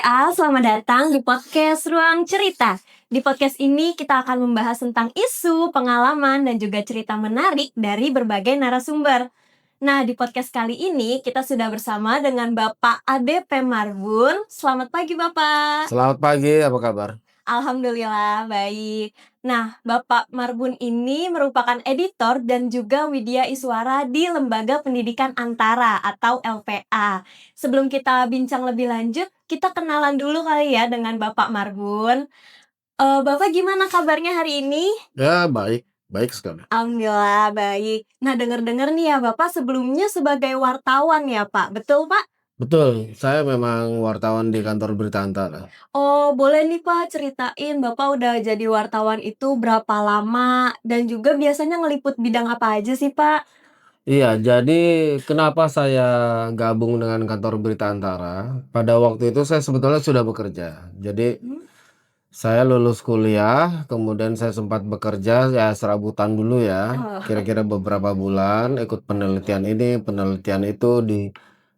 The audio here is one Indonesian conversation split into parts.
WA, selamat datang di podcast Ruang Cerita. Di podcast ini kita akan membahas tentang isu, pengalaman, dan juga cerita menarik dari berbagai narasumber. Nah, di podcast kali ini kita sudah bersama dengan Bapak ADP Marbun. Selamat pagi, Bapak. Selamat pagi, apa kabar? Alhamdulillah, baik. Nah, Bapak Marbun ini merupakan editor dan juga widya iswara di Lembaga Pendidikan Antara atau LPA. Sebelum kita bincang lebih lanjut, kita kenalan dulu kali ya dengan Bapak Marbun. Bapak gimana kabarnya hari ini? Ya, baik, baik sekali. Alhamdulillah, baik. Nah, dengar-dengar nih ya Bapak sebelumnya sebagai wartawan ya Pak, betul Pak? Betul, saya memang wartawan di kantor Berita Antara. Oh, boleh nih Pak ceritain Bapak udah jadi wartawan itu berapa lama dan juga biasanya ngeliput bidang apa aja sih, Pak? Iya, jadi kenapa saya gabung dengan kantor Berita Antara? Pada waktu itu saya sebetulnya sudah bekerja. Jadi Mhm. saya lulus kuliah, kemudian saya sempat bekerja ya serabutan dulu ya, Oh, kira-kira beberapa bulan, ikut penelitian ini, penelitian itu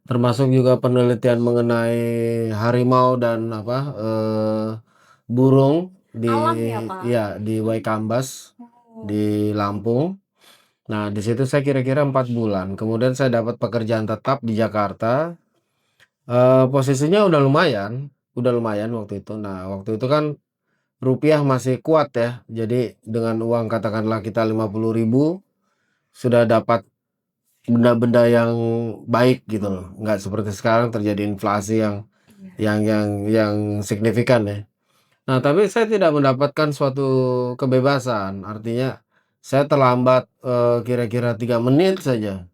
termasuk juga penelitian mengenai harimau dan burung alam ya, Pak? di Waikambas Oh. di Lampung. Nah, di situ saya kira-kira 4 bulan. Kemudian saya dapat pekerjaan tetap di Jakarta. Posisinya udah lumayan waktu itu. Nah, waktu itu kan rupiah masih kuat ya. Jadi dengan uang katakanlah kita 50.000 sudah dapat benda-benda yang baik gitu loh. Nggak seperti sekarang terjadi inflasi yang Iya. yang yang yang signifikan ya. Nah, tapi saya tidak mendapatkan suatu kebebasan. Artinya saya terlambat, kira-kira 3 menit saja.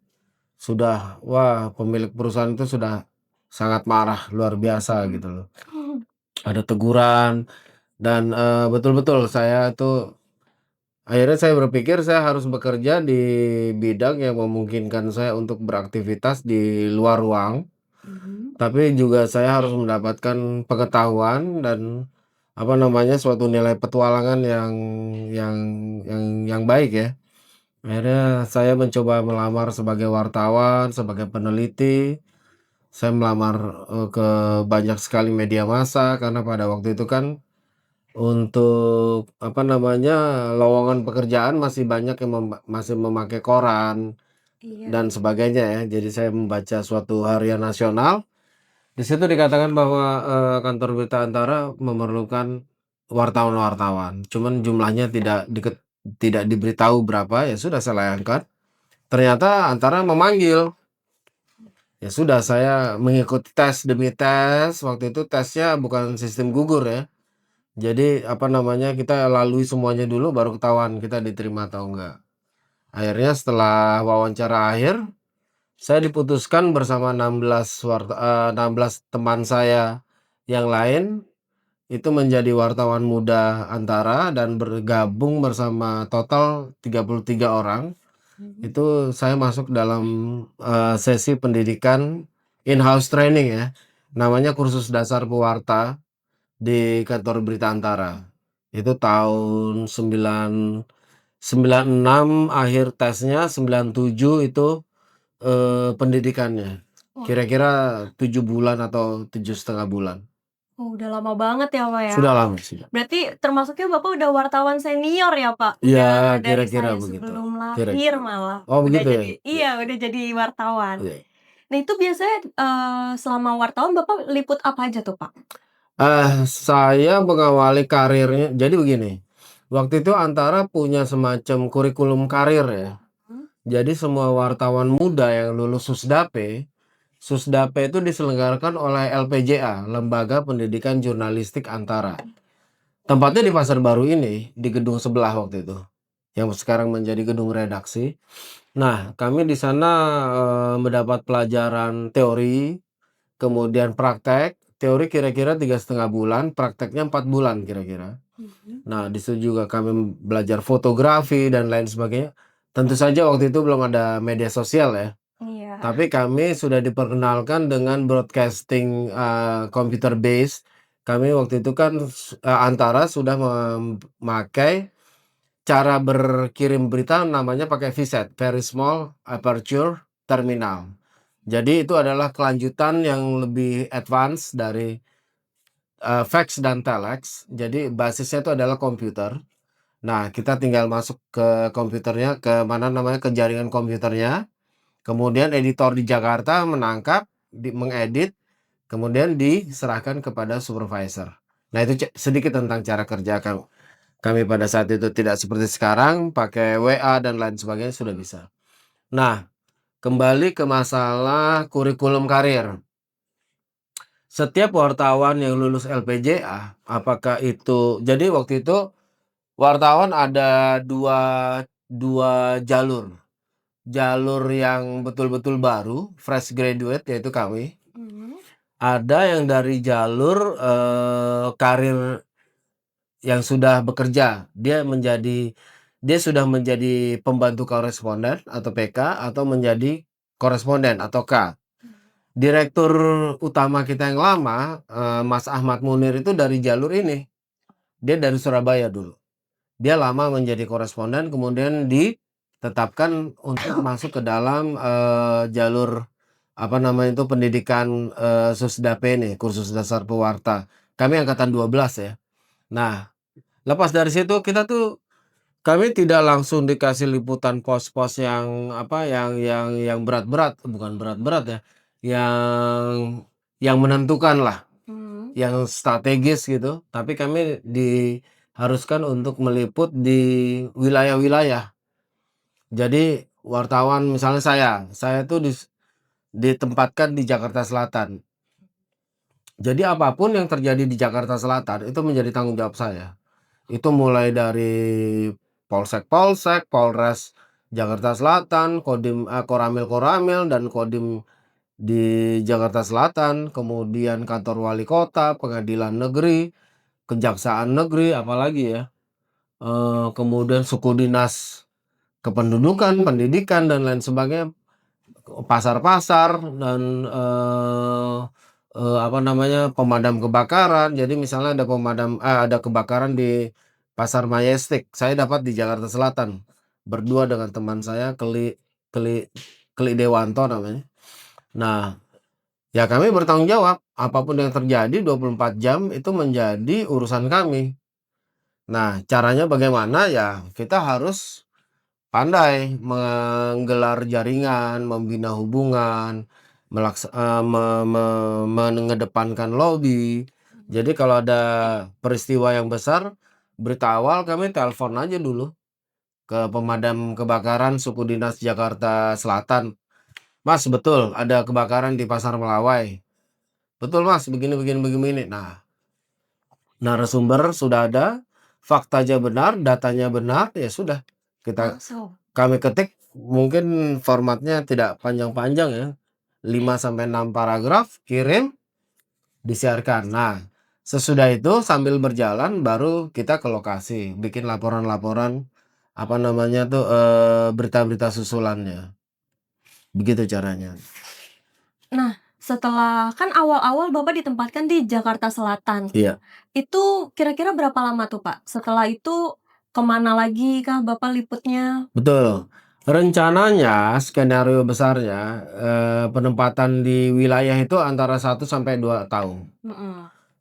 Wah, pemilik perusahaan itu sudah sangat marah, luar biasa gitu loh. Ada teguran dan, betul-betul saya tuh akhirnya saya berpikir saya harus bekerja di bidang yang memungkinkan saya untuk beraktivitas di luar ruang. Mhm. Tapi juga saya harus mendapatkan pengetahuan dan, suatu nilai petualangan yang yang baik ya. Akhirnya saya mencoba melamar sebagai wartawan, sebagai peneliti. Saya melamar, ke banyak sekali media massa karena pada waktu itu kan untuk, lowongan pekerjaan masih banyak yang masih memakai koran Iya. dan sebagainya ya. Jadi saya membaca suatu harian nasional. Di situ dikatakan bahwa, kantor Berita Antara memerlukan wartawan-wartawan, cuman jumlahnya tidak diberitahu berapa, ya sudah saya layangkan. Ternyata Antara memanggil. Ya sudah saya mengikuti tes demi tes, waktu itu tesnya bukan sistem gugur ya. Jadi, kita lalui semuanya dulu baru ketahuan kita diterima atau enggak. Akhirnya setelah wawancara akhir, saya diputuskan bersama 16 teman saya yang lain, itu menjadi wartawan muda Antara dan bergabung bersama total 33 orang. Mhm. Itu saya masuk dalam, sesi pendidikan in-house training ya, namanya kursus dasar pewarta di kantor Berita Antara. Itu tahun 96 akhir tesnya, 97 itu pendidikannya, Wah, kira-kira 7 bulan atau 7,5 bulan. oh udah lama banget ya, Pak, ya? Sudah lama sudah. Berarti termasuknya Bapak udah wartawan senior ya, Pak? Iya, Udah dari kira-kira saya begitu, sebelum lahir kira-kira. malah, Oh udah begitu ya? jadi iya, udah jadi wartawan. Iya. Nah, itu biasanya, selama wartawan Bapak liput apa aja tuh, Pak? Saya mengawali karirnya jadi begini, waktu itu Antara punya semacam kurikulum karir ya. Mmm. Jadi semua wartawan muda yang lulus Susdape itu diselenggarakan oleh LPJA, Lembaga Pendidikan Jurnalistik Antara. Tempatnya di Pasar Baru ini, di gedung sebelah waktu itu, yang sekarang menjadi gedung redaksi. Nah, kami di sana, mendapat pelajaran teori, kemudian praktek. Teori kira-kira 3,5 bulan, prakteknya 4 bulan kira-kira. Mhm. Nah, di situ juga kami belajar fotografi dan lain sebagainya. Tentu saja waktu itu belum ada media sosial ya. Iya. Tapi kami sudah diperkenalkan dengan broadcasting, computer base. Kami waktu itu kan Antara sudah memakai cara berkirim berita namanya pakai VSAT, Very Small Aperture Terminal. Jadi itu adalah kelanjutan yang lebih advance dari fax dan telex. Jadi basisnya itu adalah komputer. Nah, kita tinggal masuk ke komputernya, ke ke jaringan komputernya, kemudian editor di Jakarta menangkap, mengedit, kemudian diserahkan kepada supervisor. Nah, itu sedikit tentang cara kerja kami pada saat itu, tidak seperti sekarang pakai WA dan lain sebagainya sudah bisa. Nah, kembali ke masalah kurikulum karir. Setiap wartawan yang lulus LPJA, apakah itu jadi waktu itu wartawan ada dua jalur. Jalur yang betul-betul baru, fresh graduate, yaitu kami. Ada yang dari jalur karir yang sudah bekerja. Dia sudah menjadi pembantu koresponden atau PK, atau menjadi koresponden atau K. Direktur utama kita yang lama, Mas Ahmad Munir, itu dari jalur ini. Dia dari Surabaya dulu. Dia lama menjadi koresponden, kemudian ditetapkan untuk masuk ke dalam jalur pendidikan Susdap nih, kursus dasar pewarta. Kami angkatan 12 ya. Nah, lepas dari situ kami tidak langsung dikasih liputan pos-pos yang yang berat-berat, bukan berat-berat ya, yang menentukan lah, yang strategis gitu. Tapi kami diharuskan untuk meliput di wilayah-wilayah. Jadi wartawan, misalnya saya tuh ditempatkan di Jakarta Selatan. Jadi apapun yang terjadi di Jakarta Selatan itu menjadi tanggung jawab saya. Itu mulai dari polsek-polsek, Polres Jakarta Selatan, Koramil dan Kodim di Jakarta Selatan, kemudian kantor wali kota, pengadilan negeri, kejaksaan negeri, apalagi ya, kemudian suku dinas kependudukan, pendidikan dan lain sebagainya, pasar-pasar dan pemadam kebakaran. Jadi misalnya ada kebakaran di Pasar Majestic, saya dapat di Jakarta Selatan berdua dengan teman saya, Keli Dewanto namanya. Nah, ya kami bertanggung jawab, apapun yang terjadi 24 jam itu menjadi urusan kami. Nah, caranya bagaimana? Ya, kita harus pandai menggelar jaringan, membina hubungan, mengedepankan lobby. Jadi kalau ada peristiwa yang besar, berita awal kami telepon aja dulu ke pemadam kebakaran suku dinas Jakarta Selatan. Mas, betul ada kebakaran di Pasar Melawai. Betul mas, begini. Nah, narasumber sudah ada, faktanya benar, datanya benar, ya sudah. Kami ketik, mungkin formatnya tidak panjang-panjang ya, 5-6 paragraf, kirim, disiarkan. Nah, sesudah itu sambil berjalan baru kita ke lokasi, bikin laporan-laporan berita-berita susulannya. Begitu caranya. Nah, setelah kan awal-awal Bapak ditempatkan di Jakarta Selatan. Iya. Itu kira-kira berapa lama tuh, Pak? Setelah itu kemana lagi kah Bapak liputnya? Betul. Rencananya, skenario besarnya, penempatan di wilayah itu antara 1-2 tahun.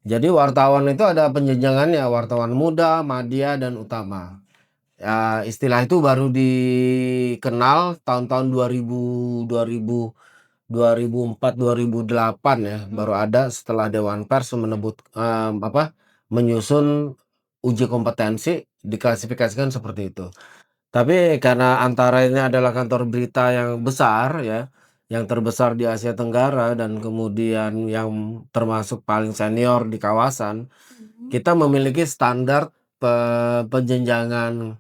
Jadi wartawan itu ada penjenjangannya, wartawan muda, madya, dan utama. Ya, istilah itu baru dikenal tahun-tahun 2004, 2008 ya, baru ada setelah Dewan Pers menyusun uji kompetensi, diklasifikasikan seperti itu. Tapi karena Antara ini adalah kantor berita yang besar ya, yang terbesar di Asia Tenggara dan kemudian yang termasuk paling senior di kawasan, kita memiliki standar penjenjangan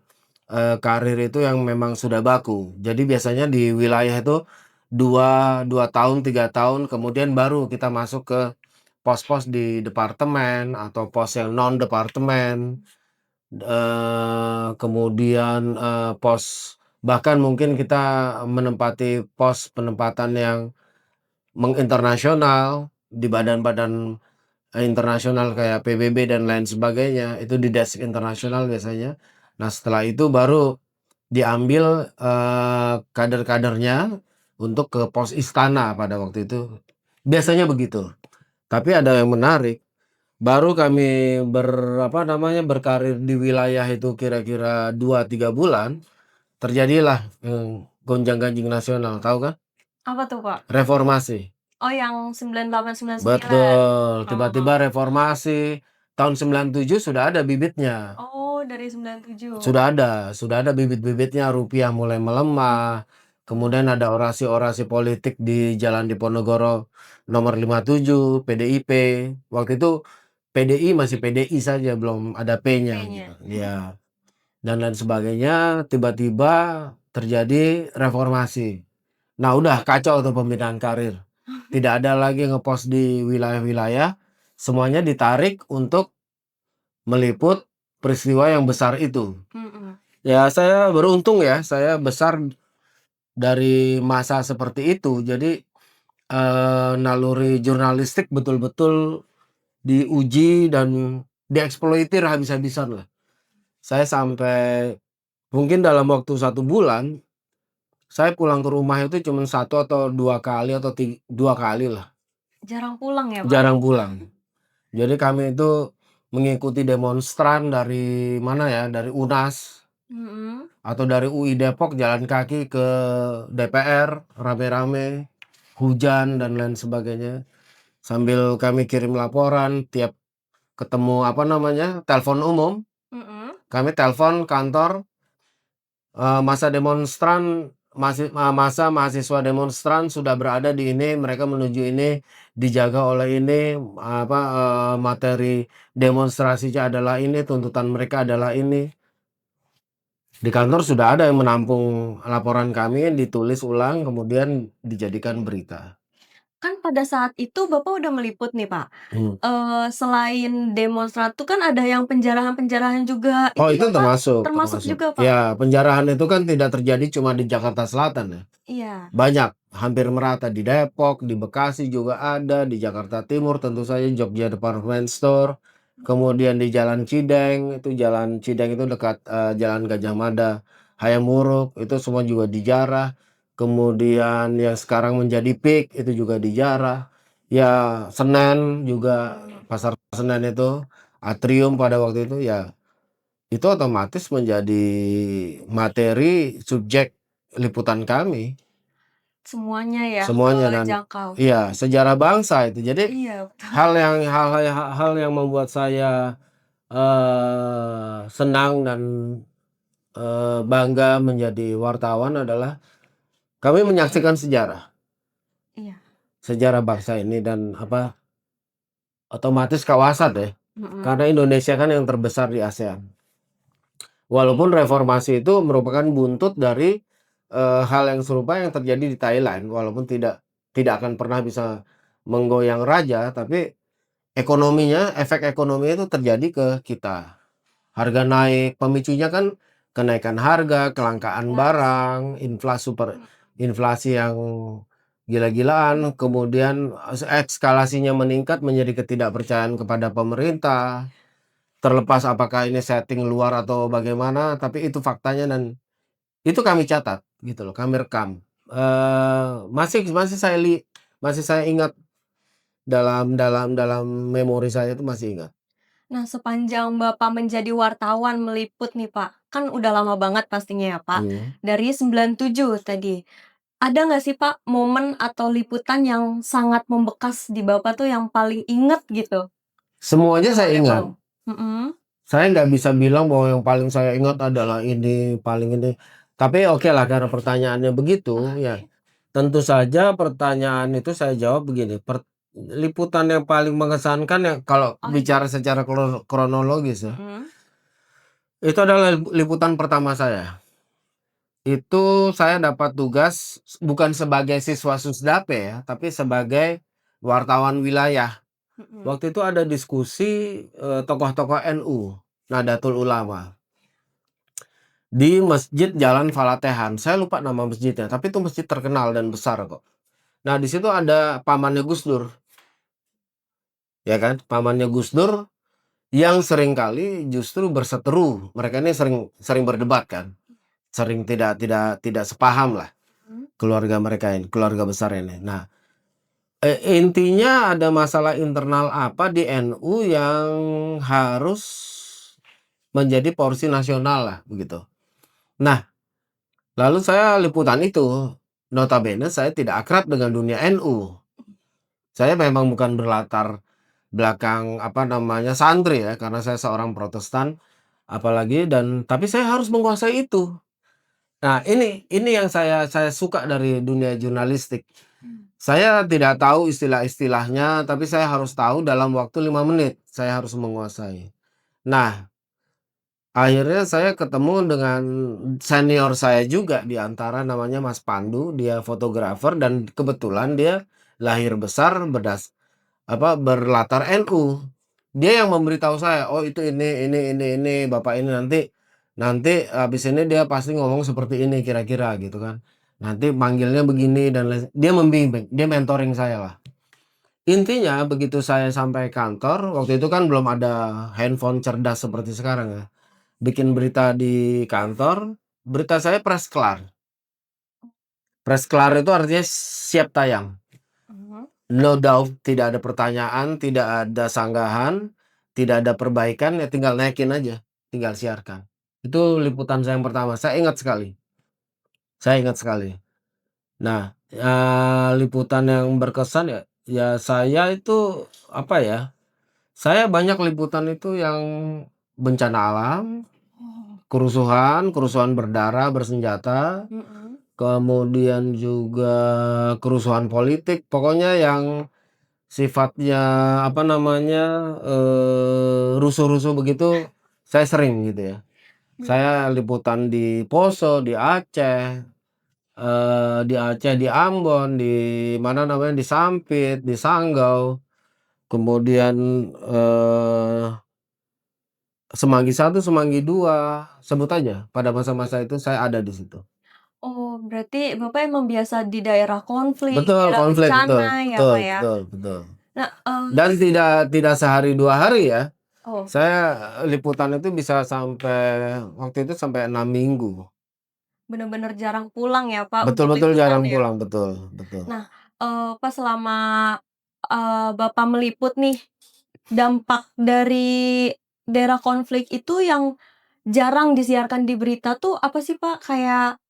karir itu yang memang sudah baku. Jadi biasanya di wilayah itu 2 tahun, 3 tahun, kemudian baru kita masuk ke pos-pos di departemen atau pos yang non departemen. Kemudian bahkan mungkin kita menempati pos penempatan yang menginternasional di badan-badan internasional kayak PBB dan lain sebagainya, itu di desk internasional biasanya. Nah, setelah itu baru diambil kader-kadernya untuk ke pos istana pada waktu itu. Biasanya begitu. Tapi ada yang menarik. Baru kami berkarir di wilayah itu kira-kira 2-3 bulan, terjadilah, gonjang-ganjing nasional, tahu kan? Apa tuh, Pak? Reformasi. Oh, yang 98, 99? Betul, Oh. tiba-tiba reformasi, tahun 97 sudah ada bibitnya. Oh, dari 97. Sudah ada bibit-bibitnya, rupiah mulai melemah, kemudian ada orasi-orasi politik di Jalan Diponegoro nomor 57, PDIP. Waktu itu PDI masih PDI saja, belum ada P-nya P-nya. gitu, iya, dan lain sebagainya, tiba-tiba terjadi reformasi. Nah, udah kacau tuh pembinaan karir. Tidak ada lagi ngepost di wilayah-wilayah, semuanya ditarik untuk meliput peristiwa yang besar itu. Mhm. Ya, saya beruntung ya, saya besar dari masa seperti itu. Jadi, naluri jurnalistik betul-betul diuji dan dieksploitir habis-habisan lah. Saya sampai mungkin dalam waktu 1 bulan, saya pulang ke rumah itu cuma 1 atau 2 kali atau 2 kali lah, Jarang pulang ya, Pak? jarang pulang. Jadi kami itu mengikuti demonstran dari mana ya, dari UNAS Mhm. atau dari UI Depok jalan kaki ke DPR rame-rame, hujan dan lain sebagainya. Sambil kami kirim laporan tiap ketemu telepon umum, Mhm. kami telepon kantor, masa mahasiswa demonstran sudah berada di ini, mereka menuju ini, dijaga oleh ini, materi demonstrasinya adalah ini, tuntutan mereka adalah ini. Di kantor sudah ada yang menampung laporan kami, ditulis ulang, kemudian dijadikan berita. Kan pada saat itu Bapak udah meliput nih, Pak. Hmm. Selain demonstran tuh kan ada yang penjarahan-penjarahan juga, Oh, itu itu Bapak termasuk termasuk. juga, Pak? Ya, penjarahan itu kan tidak terjadi cuma di Jakarta Selatan ya. Iya. Banyak, hampir merata di Depok, di Bekasi juga ada, di Jakarta Timur tentu saja Jogja Department Store, kemudian di Jalan Cideng, itu dekat, Jalan Gajah Mada, Hayam Wuruk, itu semua juga dijarah. Kemudian yang sekarang menjadi PIK itu juga dijarah. Ya, Senen juga, Pasar Senen itu, Atrium pada waktu itu ya, itu otomatis menjadi materi subjek liputan kami. Semuanya ya, Semuanya dan kejangkau. iya, sejarah bangsa itu. Jadi Iya, betul. hal yang membuat saya, senang dan, bangga menjadi wartawan adalah kami menyaksikan Iya. sejarah bangsa ini dan otomatis kawasan ya, Mhm. karena Indonesia kan yang terbesar di ASEAN. Walaupun reformasi itu merupakan buntut dari, hal yang serupa yang terjadi di Thailand, walaupun tidak akan pernah bisa menggoyang raja, tapi efek ekonominya itu terjadi ke kita. Harga naik, pemicunya kan kenaikan harga, kelangkaan Inflasi. barang, inflasi yang gila-gilaan, kemudian eskalasinya meningkat menjadi ketidakpercayaan kepada pemerintah. Terlepas apakah ini setting luar atau bagaimana, tapi itu faktanya dan itu kami catat gitu loh, kami rekam. Masih masih masih saya ingat dalam memori saya itu masih ingat. Nah, sepanjang Bapak menjadi wartawan meliput nih, Pak, kan udah lama banget pastinya ya, Pak, Mhm. dari 97 tadi. Ada nggak sih, Pak, momen atau liputan yang sangat membekas di Bapak tuh yang paling inget gitu? Semuanya saya ingat. Mhm. Saya nggak bisa bilang bahwa yang paling saya ingat adalah ini, paling ini. Tapi oke lah karena pertanyaannya begitu, ya tentu saja pertanyaan itu saya jawab begini, liputan yang paling mengesankan yang kalau Oh, iya. bicara secara kronologis ya, Mhm. itu adalah liputan pertama saya. Itu saya dapat tugas bukan sebagai siswa Susdape ya, tapi sebagai wartawan wilayah. Mhm. Waktu itu ada diskusi, tokoh-tokoh NU, Nahdlatul Ulama, di Masjid Jalan Falatehan. Saya lupa nama masjidnya, tapi itu masjid terkenal dan besar kok. Nah, di situ ada pamannya Gus Dur, ya kan? Pamannya Gus Dur yang seringkali justru berseteru. Mereka ini sering sering berdebat kan, sering tidak tidak tidak sepaham lah Mhm. keluarga mereka ini, keluarga besar ini. Nah, Intinya ada masalah internal apa di NU yang harus menjadi porsi nasional lah, begitu. Nah, lalu saya liputan itu, notabene saya tidak akrab dengan dunia NU. Saya memang bukan berlatar belakang, apa namanya, santri ya, karena saya seorang Protestan, apalagi tapi saya harus menguasai itu. Nah, ini yang saya suka dari dunia jurnalistik. Saya tidak tahu istilah-istilahnya, tapi saya harus tahu dalam waktu 5 menit, saya harus menguasai. Nah, akhirnya saya ketemu dengan senior saya juga di antara, namanya Mas Pandu, dia fotografer dan kebetulan dia lahir besar berlatar NU. Dia yang memberitahu saya, "Oh itu ini, Bapak ini nanti nanti habis ini dia pasti ngomong seperti ini kira-kira," gitu kan. "Nanti manggilnya begini dan dia membimbing, dia mentoring saya lah. Intinya begitu saya sampai kantor, waktu itu kan belum ada handphone cerdas seperti sekarang ya. Bikin berita di kantor, berita saya press kelar. Press kelar itu artinya siap tayang. Mhm. No doubt, tidak ada pertanyaan, tidak ada sanggahan, tidak ada perbaikan, ya tinggal naikin aja, tinggal siarkan. Itu liputan saya yang pertama, saya ingat sekali. Nah, liputan yang berkesan ya saya itu, apa ya, saya banyak liputan itu yang bencana alam, Oh. kerusuhan berdarah, bersenjata, Mhm. kemudian juga kerusuhan politik, pokoknya yang sifatnya, apa namanya, rusuh-rusuh begitu, saya sering gitu ya. Mhm. Saya liputan di Poso, di Aceh, di Ambon, di mana namanya, di Sampit, di Sanggau, kemudian, Semanggi 1, Semanggi 2, sebut aja, pada masa-masa itu saya ada di situ. Oh, berarti Bapak emang biasa di daerah konflik, Betul, daerah konflik, bencana betul ya, betul Pak, ya? betul betul. Nah, Dan tidak sehari 2 hari ya. oh, Saya liputan itu bisa sampai waktu itu sampai 6 minggu. bener-bener jarang pulang ya, Pak, Betul untuk betul liputan jarang ya? pulang, betul betul. Nah, pas selama, Bapak meliput nih, dampak dari daerah konflik itu yang jarang disiarkan di berita tuh apa sih, Pak? Kayak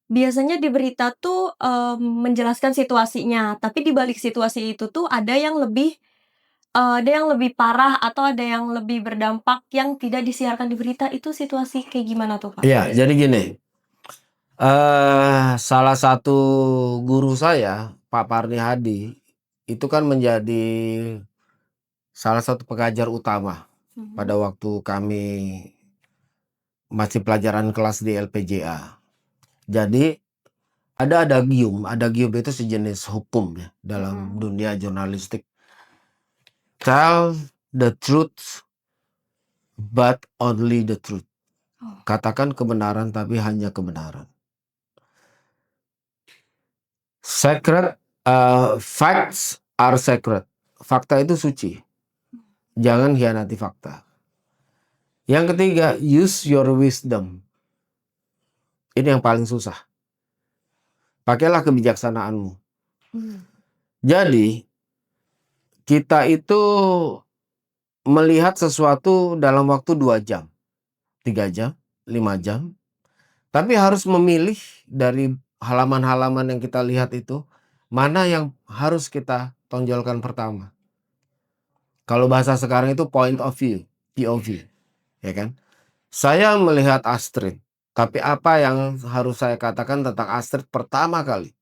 biasanya di berita tuh, menjelaskan situasinya, tapi di balik situasi itu tuh ada yang lebih parah atau ada yang lebih berdampak yang tidak disiarkan di berita, itu situasi kayak gimana tuh, Pak? Iya, jadi gini, salah satu guru saya, Pak Parni Hadi, itu kan menjadi salah satu pengajar utama Mhm. pada waktu kami masih pelajaran kelas di LPJA. Jadi adagium itu sejenis hukum ya dalam Mhm. dunia jurnalistik. Tell the truth, but only the truth. Oh. Katakan kebenaran tapi hanya kebenaran. Sacred, facts are sacred. Fakta itu suci. Jangan hianati fakta. Yang ketiga, use your wisdom. Ini yang paling susah. Pakailah kebijaksanaanmu. Mmm. Jadi, kita itu melihat sesuatu dalam waktu 2 jam, 3 jam, 5 jam, tapi harus memilih dari halaman-halaman yang kita lihat itu, mana yang harus kita tonjolkan pertama. Kalau bahasa sekarang itu point of view, POV, ya kan? Saya melihat Astrid, tapi apa yang harus saya katakan tentang Astrid pertama kali?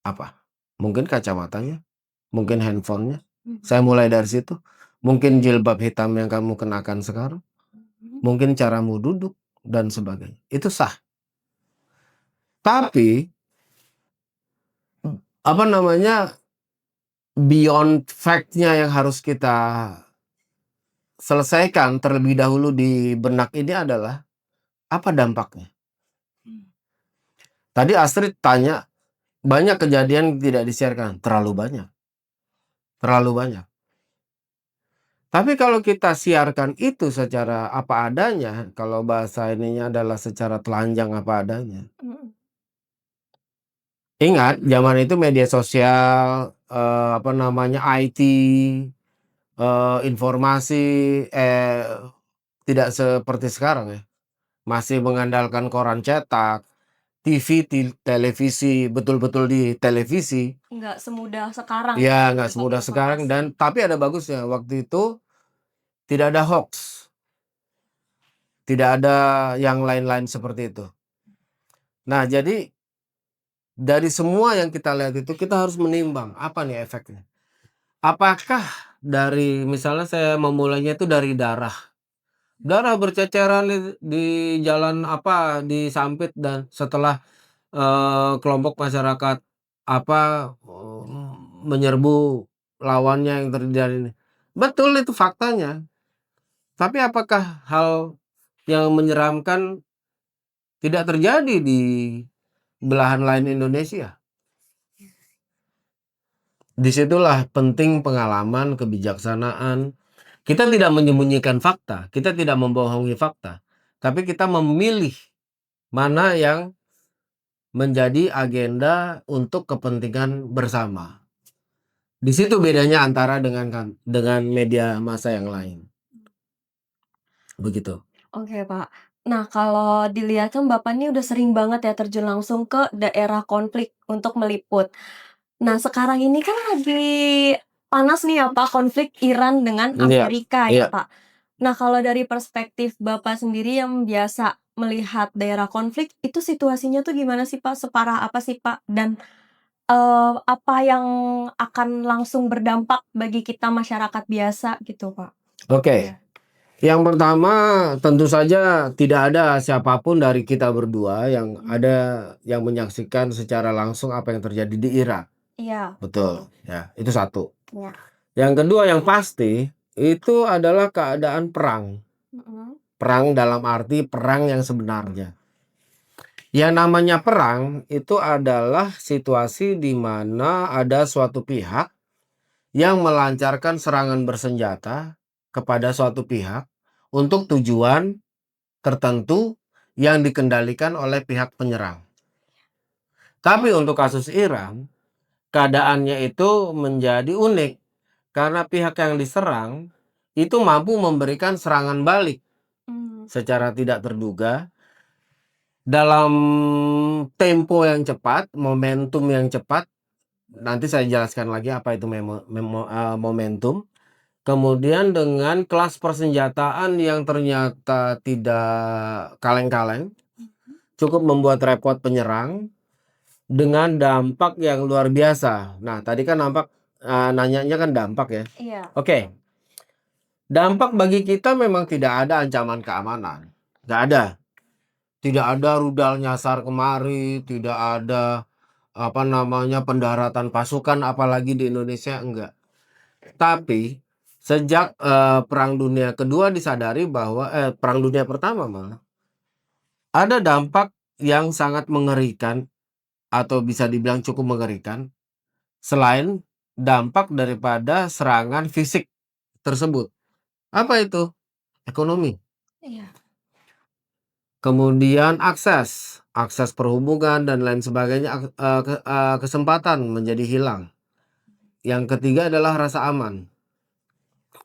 Apa? Mungkin kacamatanya, mungkin handphonenya. Mhm. Saya mulai dari situ. Mungkin jilbab hitam yang kamu kenakan sekarang, Mhm. mungkin caramu duduk dan sebagainya. Itu sah. Tapi apa namanya, beyond fact-nya yang harus kita selesaikan terlebih dahulu di benak ini adalah apa dampaknya. Mmm. Tadi Astrid tanya, banyak kejadian tidak disiarkan, terlalu banyak. Tapi kalau kita siarkan itu secara apa adanya, kalau bahasa ininya adalah secara telanjang apa adanya, Mhm. Ingat zaman itu media sosial, apa namanya, IT, informasi, tidak seperti sekarang ya, masih mengandalkan koran cetak, TV, televisi, betul-betul di televisi. Nggak semudah sekarang ya Ya nggak dapat semudah sekarang, informasi. dan tapi ada bagusnya, waktu itu tidak ada hoax, tidak ada yang lain-lain seperti itu. Nah, jadi dari semua yang kita lihat itu kita harus menimbang, apa nih efeknya? Apakah dari misalnya saya memulainya itu dari darah. Darah berceceran di jalan apa, di Sampit, dan setelah, kelompok masyarakat apa, menyerbu lawannya yang terjadi ini. Betul itu faktanya, tapi apakah hal yang menyeramkan tidak terjadi di belahan lain Indonesia? Disitulah penting pengalaman, kebijaksanaan. Kita tidak menyembunyikan fakta, kita tidak membohongi fakta, tapi kita memilih mana yang menjadi agenda untuk kepentingan bersama. Di situ bedanya antara dengan media massa yang lain. Begitu. Oke, Pak. Nah, kalau dilihat kan Bapak ini udah sering banget ya terjun langsung ke daerah konflik untuk meliput. Nah, sekarang ini kan lagi panas nih ya Pak, konflik Iran dengan Iya, Amerika ya iya. Pak. Nah, kalau dari perspektif Bapak sendiri yang biasa melihat daerah konflik, itu situasinya tuh gimana sih Pak? Separah apa sih Pak? Dan, apa yang akan langsung berdampak bagi kita masyarakat biasa gitu Pak? Oke. Yang pertama, tentu saja tidak ada siapapun dari kita berdua yang ada yang menyaksikan secara langsung apa yang terjadi di Irak. Iya, Betul, ya, itu satu. iya. Yang kedua yang pasti, itu adalah keadaan perang. Mhm. Perang dalam arti perang yang sebenarnya. Yang namanya perang itu adalah situasi di mana ada suatu pihak yang melancarkan serangan bersenjata kepada suatu pihak untuk tujuan tertentu yang dikendalikan oleh pihak penyerang. Tapi untuk kasus Iran, keadaannya itu menjadi unik karena pihak yang diserang itu mampu memberikan serangan balik Mmm, secara tidak terduga dalam tempo yang cepat, momentum yang cepat. Nanti saya jelaskan lagi apa itu momentum. Kemudian dengan kelas persenjataan yang ternyata tidak kaleng-kaleng, mhm. cukup membuat repot penyerang dengan dampak yang luar biasa. Nah, tadi kan nanyanya kan dampak ya. Iya. Oke, dampak bagi kita memang tidak ada ancaman keamanan, nggak ada. Tidak ada rudal nyasar kemari, tidak ada apa namanya pendaratan pasukan apalagi di Indonesia, enggak. Tapi sejak Perang Dunia Kedua disadari bahwa Perang Dunia Pertama malah ada dampak yang sangat mengerikan atau bisa dibilang cukup mengerikan selain dampak daripada serangan fisik tersebut. Apa itu? Ekonomi. Iya. Kemudian akses perhubungan dan lain sebagainya, kesempatan menjadi hilang. Yang ketiga adalah rasa aman.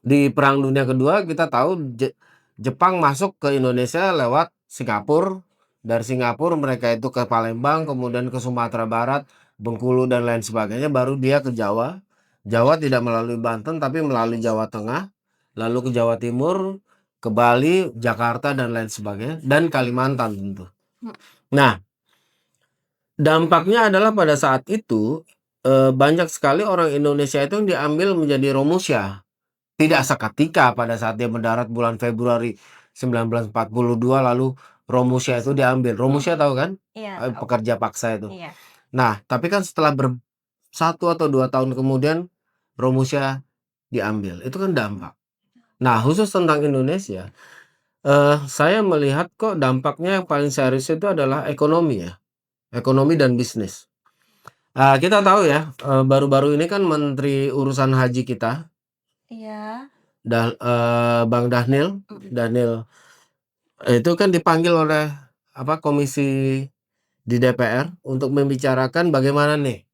Di Perang Dunia Kedua kita tahu Jepang masuk ke Indonesia lewat Singapura. Dari Singapura mereka itu ke Palembang, kemudian ke Sumatera Barat, Bengkulu dan lain sebagainya, baru dia ke Jawa. Jawa tidak melalui Banten tapi melalui Jawa Tengah, lalu ke Jawa Timur, ke Bali, Jakarta dan lain sebagainya, dan Kalimantan tentu. Mhm. Nah, dampaknya adalah pada saat itu banyak sekali orang Indonesia itu yang diambil menjadi Romusha. Tidak seketika pada saat dia mendarat bulan Februari 1942 lalu Romusha itu diambil. Romusha tahu kan? Iya, tahu. Pekerja paksa itu. Iya. Nah, tapi kan setelah 1 atau 2 tahun kemudian Romusha diambil. Itu kan dampak. Nah, khusus tentang Indonesia, saya melihat kok dampaknya yang paling serius itu adalah ekonomi ya. Ekonomi dan bisnis. Kita tahu ya, baru-baru ini kan Menteri Urusan Haji kita, Iya. Bang Dhanil, Mhm. Dhanil itu kan dipanggil oleh apa Komisi di DPR untuk membicarakan bagaimana nih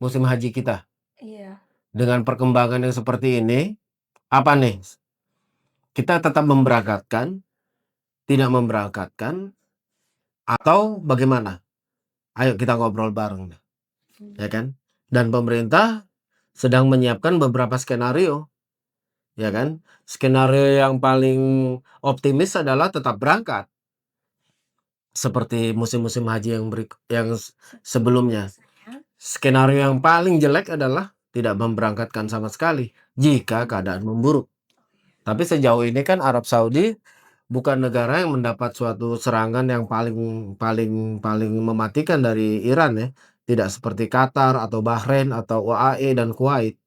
musim haji kita. Iya. Dengan perkembangan yang seperti ini, apa nih? Kita tetap memberangkatkan, tidak memberangkatkan, atau bagaimana? Ayo kita ngobrol bareng, ya kan? Dan pemerintah sedang menyiapkan beberapa skenario, ya kan? Skenario yang paling optimis adalah tetap berangkat, seperti musim-musim haji yang sebelumnya. Skenario yang paling jelek adalah tidak memberangkatkan sama sekali jika keadaan memburuk. Tapi sejauh ini kan Arab Saudi bukan negara yang mendapat suatu serangan yang paling paling paling mematikan dari Iran ya. Tidak seperti Qatar atau Bahrain atau UAE dan Kuwait.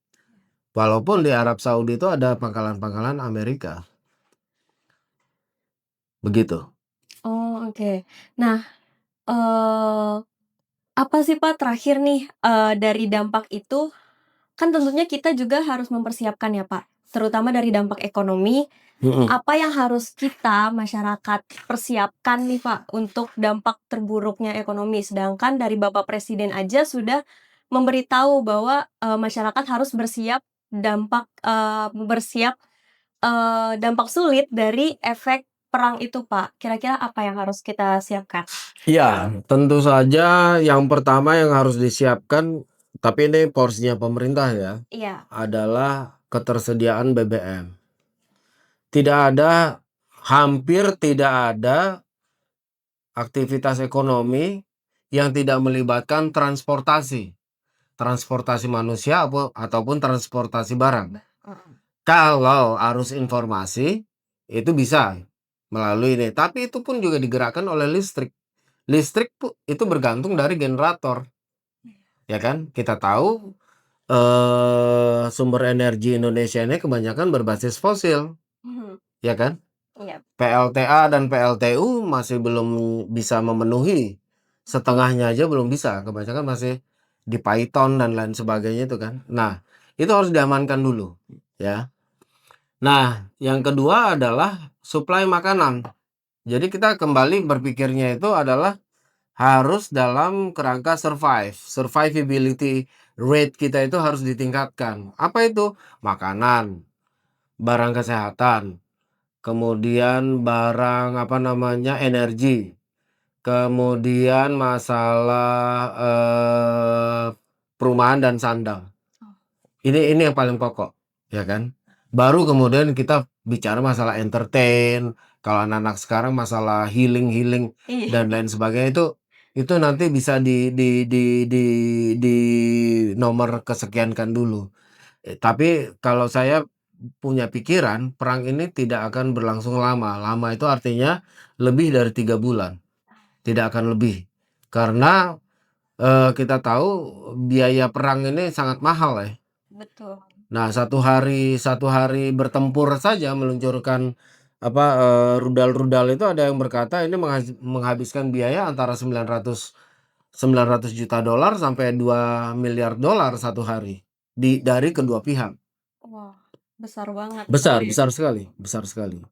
Walaupun di Arab Saudi itu ada pangkalan-pangkalan Amerika. Begitu. Oh, oke. Nah, eee, apa sih, Pak, terakhir nih, dari dampak itu, kan tentunya kita juga harus mempersiapkan ya, Pak, terutama dari dampak ekonomi, Mhm. apa yang harus kita, masyarakat, persiapkan nih, Pak, untuk dampak terburuknya ekonomi? Sedangkan dari Bapak Presiden aja sudah memberitahu bahwa, masyarakat harus dampak sulit dari efek perang itu, Pak. Kira-kira apa yang harus kita siapkan? Ya, tentu saja yang pertama yang harus disiapkan, tapi ini porsinya pemerintah ya, Iya. adalah ketersediaan BBM. Hampir tidak ada aktivitas ekonomi yang tidak melibatkan transportasi. Transportasi manusia ataupun transportasi barang. Heeh. Kalau arus informasi, itu bisa melalui ini, tapi itu pun juga digerakkan oleh listrik. Listrik itu bergantung dari generator, ya kan? Kita tahu, sumber energi Indonesia ini kebanyakan berbasis fosil, Mhm. ya kan? Iya. PLTA dan PLTU masih belum bisa memenuhi, setengahnya aja belum bisa, kebanyakan masih di Python dan lain sebagainya itu kan. Nah, itu harus diamankan dulu, ya. Nah, yang kedua adalah suplai makanan. Jadi kita kembali berpikirnya itu adalah harus dalam kerangka survivability rate kita itu harus ditingkatkan. Apa itu? Makanan, barang kesehatan, kemudian barang apa namanya energi, kemudian masalah perumahan dan sandang. Oh. Ini yang paling pokok, ya kan? Baru kemudian kita bicara masalah entertain, kalau anak-anak sekarang masalah healing Iya. dan lain sebagainya itu nanti bisa di nomor kesekiankan dulu. Tapi kalau saya punya pikiran, perang ini tidak akan berlangsung lama. Lama itu artinya lebih dari 3 bulan, tidak akan lebih. Karena, kita tahu biaya perang ini sangat mahal ya. Betul. Nah, satu hari bertempur saja meluncurkan apa, rudal-rudal itu ada yang berkata ini menghabiskan biaya antara 900 juta dolar sampai 2 miliar dolar satu hari dari kedua pihak. Wah, besar banget, Pak. Besar sekali, besar sekali.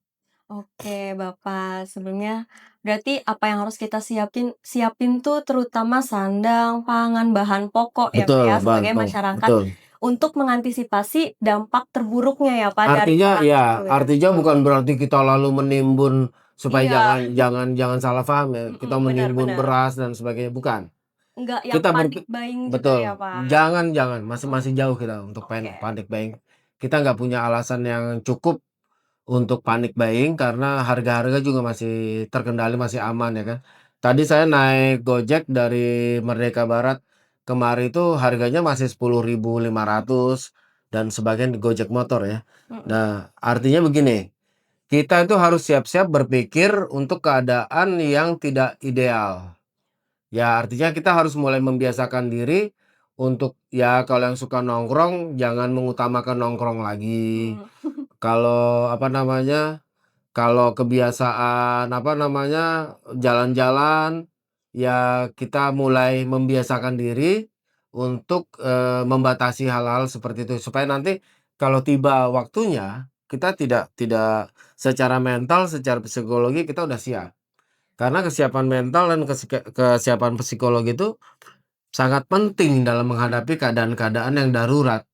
Oke, Bapak, sebelumnya berarti apa yang harus kita siapin siapin tuh terutama sandang, pangan, bahan pokok ya, Pak, Betul, ya, bahan sebagai masyarakat betul. untuk mengantisipasi dampak terburuknya ya, Pak, dari Artinya perang ya, itu ya? artinya bukan berarti kita lalu menimbun supaya Iya. jangan salah paham ya, kita Benar menimbun benar. beras dan sebagainya, bukan. Nggak yang Kita panic buying juga betul, ya, Pak? jangan, masih masih jauh kita untuk Oke. panic buying. Kita nggak punya alasan yang cukup untuk panic buying karena harga-harga juga masih terkendali, masih aman ya kan. Tadi saya naik Gojek dari Merdeka Barat kemari itu harganya masih 10.500 dan sebagian di Gojek motor ya. Mhm. Nah, artinya begini, kita itu harus siap-siap berpikir untuk keadaan yang tidak ideal. Ya, artinya kita harus mulai membiasakan diri untuk ya kalau yang suka nongkrong jangan mengutamakan nongkrong lagi. Mhm. Kalau apa namanya, kalau kebiasaan apa namanya, jalan-jalan, ya kita mulai membiasakan diri untuk, membatasi hal-hal seperti itu supaya nanti kalau tiba waktunya kita tidak tidak secara mental, secara psikologi kita udah siap. Karena kesiapan mental dan kesiapan psikologi itu sangat penting dalam menghadapi keadaan-keadaan yang darurat.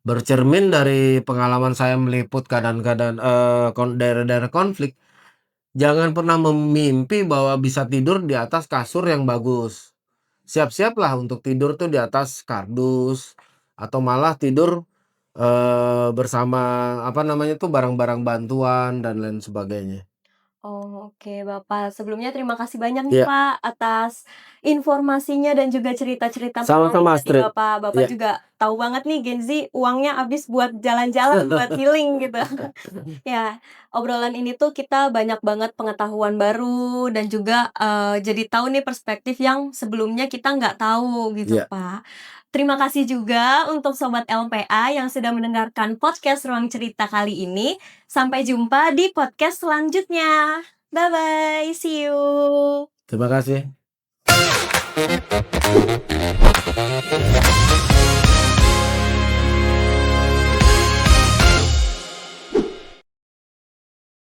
Bercermin dari pengalaman saya meliput keadaan-keadaan, daerah-daerah konflik, jangan pernah memimpi bahwa bisa tidur di atas kasur yang bagus. Siap-siaplah untuk tidur tuh di atas kardus atau malah tidur, bersama apa namanya tuh, barang-barang bantuan dan lain sebagainya. Oh, oke Bapak. Sebelumnya terima kasih banyak nih Iya, Pak atas informasinya dan juga cerita-cerita menarik sama-sama dari Astrid. Bapak. Bapak Iya. juga tahu banget nih Gen Z uangnya habis buat jalan-jalan, buat healing gitu. Ya, obrolan ini tuh kita banyak banget pengetahuan baru dan juga, jadi tahu nih perspektif yang sebelumnya kita nggak tahu gitu, Iya. Pak. Terima kasih juga untuk sobat LPA yang sudah mendengarkan podcast Ruang Cerita kali ini. Sampai jumpa di podcast selanjutnya. Bye-bye, see you. Terima kasih.